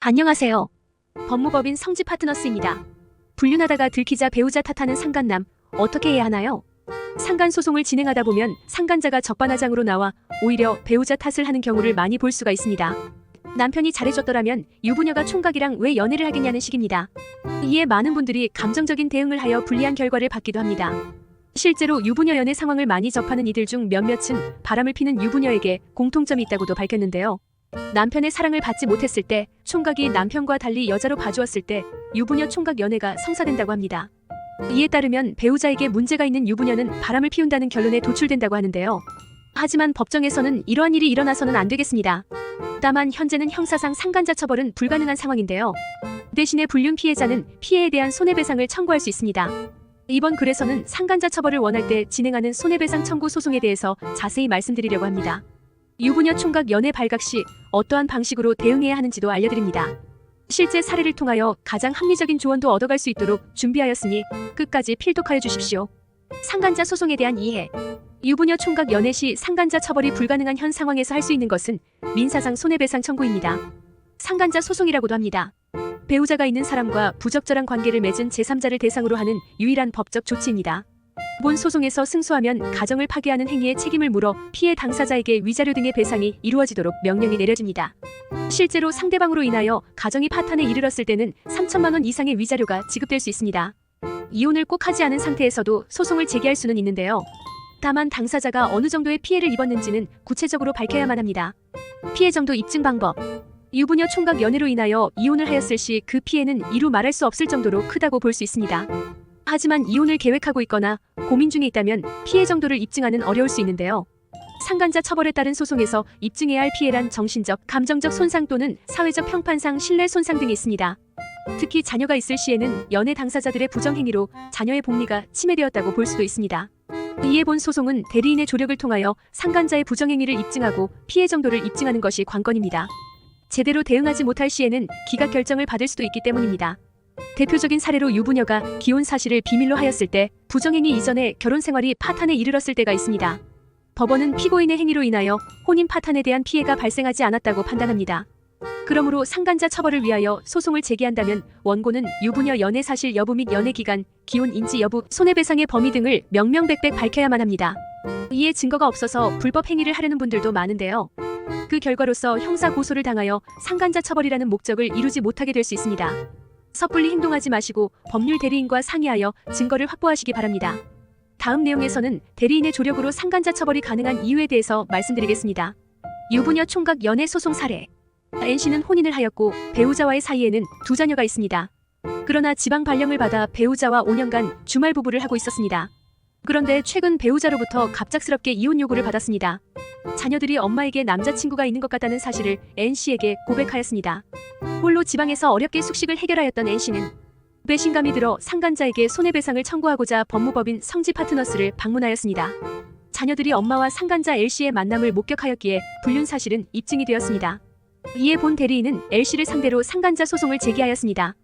안녕하세요. 법무법인 성지 파트너스입니다. 불륜하다가 들키자 배우자 탓하는 상간남, 어떻게 해야 하나요? 상간 소송을 진행하다 보면 상간자가 적반하장으로 나와 오히려 배우자 탓을 하는 경우를 많이 볼 수가 있습니다. 남편이 잘해줬더라면 유부녀가 총각이랑 왜 연애를 하겠냐는 식입니다. 이에 많은 분들이 감정적인 대응을 하여 불리한 결과를 받기도 합니다. 실제로 유부녀 연애 상황을 많이 접하는 이들 중 몇몇은 바람을 피는 유부녀에게 공통점이 있다고도 밝혔는데요. 남편의 사랑을 받지 못했을 때, 총각이 남편과 달리 여자로 봐주었을 때 유부녀 총각 연애가 성사된다고 합니다. 이에 따르면 배우자에게 문제가 있는 유부녀는 바람을 피운다는 결론에 도출된다고 하는데요. 하지만 법정에서는 이러한 일이 일어나서는 안 되겠습니다. 다만 현재는 형사상 상간자 처벌은 불가능한 상황인데요. 대신에 불륜 피해자는 피해에 대한 손해배상을 청구할 수 있습니다. 이번 글에서는 상간자 처벌을 원할 때 진행하는 손해배상 청구 소송에 대해서 자세히 말씀드리려고 합니다. 유부녀 총각 연애 발각 시 어떠한 방식으로 대응해야 하는지도 알려드립니다. 실제 사례를 통하여 가장 합리적인 조언도 얻어갈 수 있도록 준비하였으니 끝까지 필독하여 주십시오. 상간자 소송에 대한 이해. 유부녀 총각 연애 시 상간자 처벌이 불가능한 현 상황에서 할 수 있는 것은 민사상 손해배상 청구입니다. 상간자 소송이라고도 합니다. 배우자가 있는 사람과 부적절한 관계를 맺은 제3자를 대상으로 하는 유일한 법적 조치입니다. 본 소송에서 승소하면 가정을 파괴하는 행위의 책임을 물어 피해 당사자에게 위자료 등의 배상이 이루어지도록 명령이 내려집니다. 실제로 상대방으로 인하여 가정이 파탄에 이르렀을 때는 3천만 원 이상의 위자료가 지급될 수 있습니다. 이혼을 꼭 하지 않은 상태에서도 소송을 제기할 수는 있는데요. 다만 당사자가 어느 정도의 피해를 입었는지는 구체적으로 밝혀야만 합니다. 피해 정도 입증 방법. 유부녀 총각 연애로 인하여 이혼을 하였을 시 그 피해는 이루 말할 수 없을 정도로 크다고 볼 수 있습니다. 하지만 이혼을 계획하고 있거나 고민 중에 있다면 피해 정도를 입증하는 어려울 수 있는데요. 상간자 처벌에 따른 소송에서 입증해야 할 피해란 정신적, 감정적 손상 또는 사회적 평판상 신뢰 손상 등이 있습니다. 특히 자녀가 있을 시에는 연애 당사자들의 부정행위로 자녀의 복리가 침해되었다고 볼 수도 있습니다. 이에 본 소송은 대리인의 조력을 통하여 상간자의 부정행위를 입증하고 피해 정도를 입증하는 것이 관건입니다. 제대로 대응하지 못할 시에는 기각 결정을 받을 수도 있기 때문입니다. 대표적인 사례로 유부녀가 기혼 사실을 비밀로 하였을 때 부정행위 이전에 결혼 생활이 파탄에 이르렀을 때가 있습니다. 법원은 피고인의 행위로 인하여 혼인 파탄에 대한 피해가 발생하지 않았다고 판단합니다. 그러므로 상간자 처벌을 위하여 소송을 제기한다면 원고는 유부녀 연애 사실 여부 및 연애 기간, 기혼 인지 여부, 손해배상의 범위 등을 명명백백 밝혀야만 합니다. 이에 증거가 없어서 불법 행위를 하려는 분들도 많은데요. 그 결과로서 형사 고소를 당하여 상간자 처벌이라는 목적을 이루지 못하게 될 수 있습니다. 섣불리 행동하지 마시고 법률 대리인과 상의하여 증거를 확보하시기 바랍니다. 다음 내용에서는 대리인의 조력으로 상간자 처벌이 가능한 이유에 대해서 말씀드리겠습니다. 유부녀 총각 연애 소송 사례. N씨는 혼인을 하였고 배우자와의 사이에는 2자녀가 있습니다. 그러나 지방 발령을 받아 배우자와 5년간 주말 부부를 하고 있었습니다. 그런데 최근 배우자로부터 갑작스럽게 이혼 요구를 받았습니다. 자녀들이 엄마에게 남자친구가 있는 것 같다는 사실을 N씨에게 고백하였습니다. 홀로 지방에서 어렵게 숙식을 해결하였던 N씨는 배신감이 들어 상간자에게 손해배상을 청구하고자 법무법인 성지 파트너스를 방문하였습니다. 자녀들이 엄마와 상간자 L씨의 만남을 목격하였기에 불륜 사실은 입증이 되었습니다. 이에 본 대리인은 L씨를 상대로 상간자 소송을 제기하였습니다.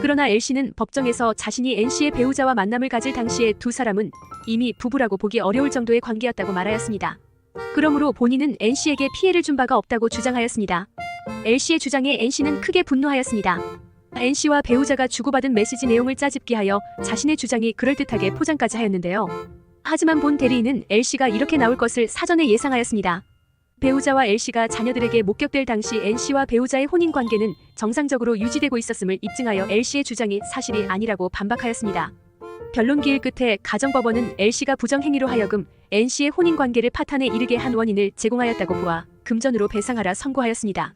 그러나 L씨는 법정에서 자신이 N씨의 배우자와 만남을 가질 당시에 2사람은 이미 부부라고 보기 어려울 정도의 관계였다고 말하였습니다. 그러므로 본인은 N씨에게 피해를 준 바가 없다고 주장하였습니다. L씨의 주장에 N씨는 크게 분노하였습니다. N씨와 배우자가 주고받은 메시지 내용을 짜집기하여 자신의 주장이 그럴듯하게 포장까지 하였는데요. 하지만 본 대리인은 L씨가 이렇게 나올 것을 사전에 예상하였습니다. 배우자와 L씨가 자녀들에게 목격될 당시 N씨와 배우자의 혼인 관계는 정상적으로 유지되고 있었음을 입증하여 L씨의 주장이 사실이 아니라고 반박하였습니다. 변론 기일 끝에 가정법원은 L씨가 부정행위로 하여금 N씨의 혼인 관계를 파탄에 이르게 한 원인을 제공하였다고 보아 금전으로 배상하라 선고하였습니다.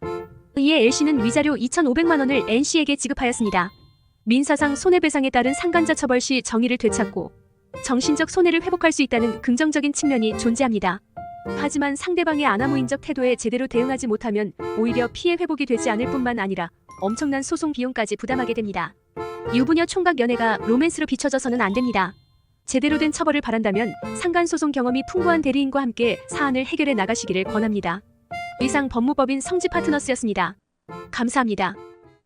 이에 L씨는 위자료 2,500만 원을 N씨에게 지급하였습니다. 민사상 손해배상에 따른 상간자 처벌 시 정의를 되찾고 정신적 손해를 회복할 수 있다는 긍정적인 측면이 존재합니다. 하지만 상대방의 아나무인적 태도에 제대로 대응하지 못하면 오히려 피해 회복이 되지 않을 뿐만 아니라 엄청난 소송 비용까지 부담하게 됩니다. 유부녀 총각 연애가 로맨스로 비춰져서는 안 됩니다. 제대로 된 처벌을 바란다면 상간소송 경험이 풍부한 대리인과 함께 사안을 해결해 나가시기를 권합니다. 이상 법무법인 성지 파트너스였습니다. 감사합니다.